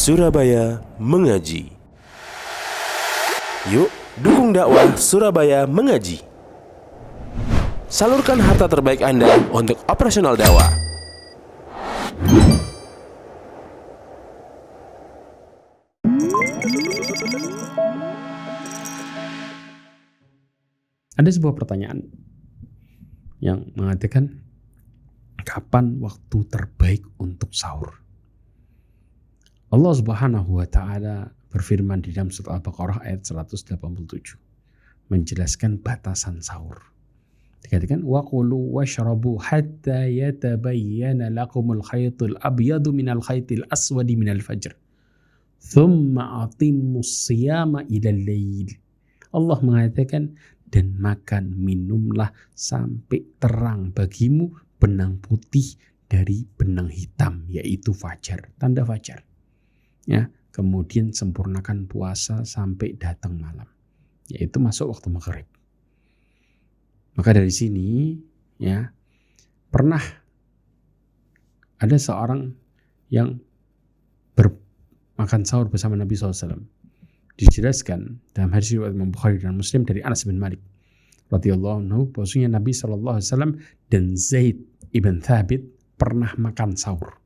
Surabaya Mengaji. Yuk, dukung dakwah Surabaya Mengaji. Salurkan harta terbaik Anda untuk operasional dakwah. Ada sebuah pertanyaan yang mengatakan, kapan waktu terbaik untuk sahur? Allah Subhanahu wa Ta'ala berfirman di dalam surat Al-Baqarah ayat 187 menjelaskan batasan sahur. Dikatakan waqulu washrabu hatta yatabayyana lakumul khaytul abyadu minal khaytil aswadi minal fajr thumma atimmus siyama ilal lail. Allah mengatakan, dan makan minumlah sampai terang bagimu benang putih dari benang hitam, yaitu fajar, tanda fajar. Ya, kemudian sempurnakan puasa sampai datang malam, yaitu masuk waktu maghrib. Maka dari sini, ya, pernah ada seorang yang bermakan sahur bersama Nabi SAW. Dijelaskan dalam hadis riwayat Imam Bukhari dan Muslim dari Anas bin Malik radhiyallahu anhu bahwasanya Nabi SAW dan Zaid ibn Thabit pernah makan sahur.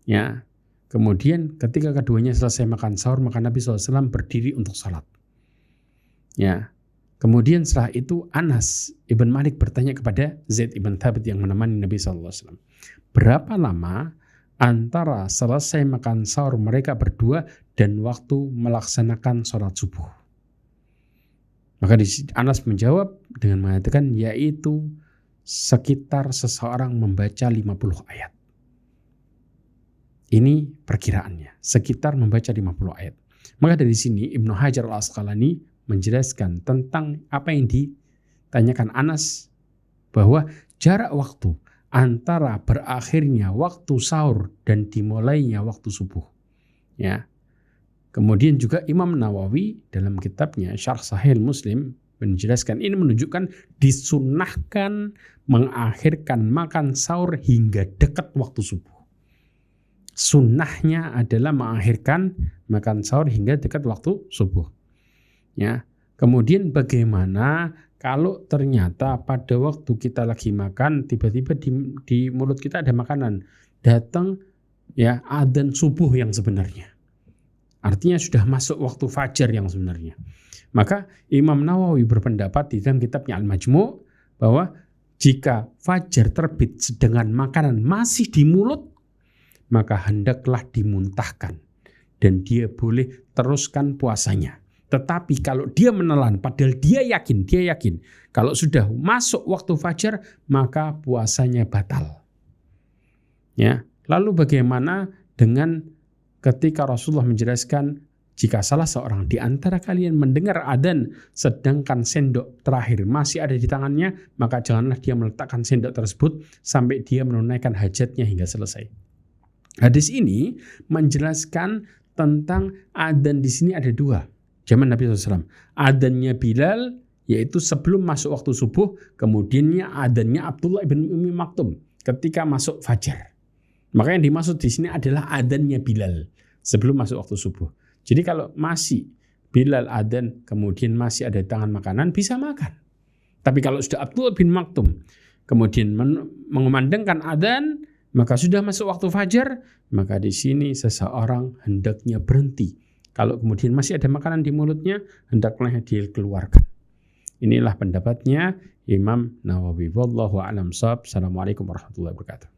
Ya, kemudian ketika keduanya selesai makan sahur, maka Nabi SAW berdiri untuk salat. Ya, kemudian setelah itu Anas ibn Malik bertanya kepada Zaid ibn Thabit yang menemani Nabi SAW, berapa lama antara selesai makan sahur mereka berdua dan waktu melaksanakan sholat subuh? Maka Anas menjawab dengan mengatakan, yaitu sekitar seseorang membaca 50 ayat. Ini perkiraannya, sekitar membaca 50 ayat. Maka dari sini Ibnu Hajar Al-Asqalani menjelaskan tentang apa yang ditanyakan Anas, bahwa jarak waktu antara berakhirnya waktu sahur dan dimulainya waktu subuh. Ya. Kemudian juga Imam Nawawi dalam kitabnya Syarh Sahih Muslim menjelaskan, ini menunjukkan disunnahkan mengakhirkan makan sahur hingga dekat waktu subuh. Sunnahnya adalah mengakhirkan makan sahur hingga dekat waktu subuh. Ya. Kemudian bagaimana kalau ternyata pada waktu kita lagi makan, tiba-tiba di mulut kita ada makanan, datang ya adzan subuh yang sebenarnya. Artinya sudah masuk waktu fajar yang sebenarnya. Maka Imam Nawawi berpendapat di dalam kitabnya Al-Majmu' bahwa jika fajar terbit sedangkan makanan masih di mulut, maka hendaklah dimuntahkan dan dia boleh teruskan puasanya. Tetapi kalau dia menelan, padahal dia yakin kalau sudah masuk waktu fajar, maka puasanya batal. Ya, lalu bagaimana dengan ketika Rasulullah menjelaskan, jika salah seorang di antara kalian mendengar adzan sedangkan sendok terakhir masih ada di tangannya, maka janganlah dia meletakkan sendok tersebut sampai dia menunaikan hajatnya hingga selesai. Hadis ini menjelaskan tentang adzan di sini ada dua. Zaman Nabi SAW, adzannya Bilal yaitu sebelum masuk waktu subuh, kemudiannya adzannya Abdullah bin Ummi Maktum ketika masuk fajar. Maka yang dimaksud di sini adalah adzannya Bilal sebelum masuk waktu subuh. Jadi kalau masih Bilal adzan kemudian masih ada di tangan makanan, bisa makan. Tapi kalau sudah Abdullah bin Maktum kemudian mengumandangkan adzan, maka sudah masuk waktu fajar, maka di sini seseorang hendaknya berhenti. Kalau kemudian masih ada makanan di mulutnya, hendaklah dikeluarkan. Inilah pendapatnya Imam Nawawi. Wallahu a'lam shawab. Assalamualaikum warahmatullahi wabarakatuh.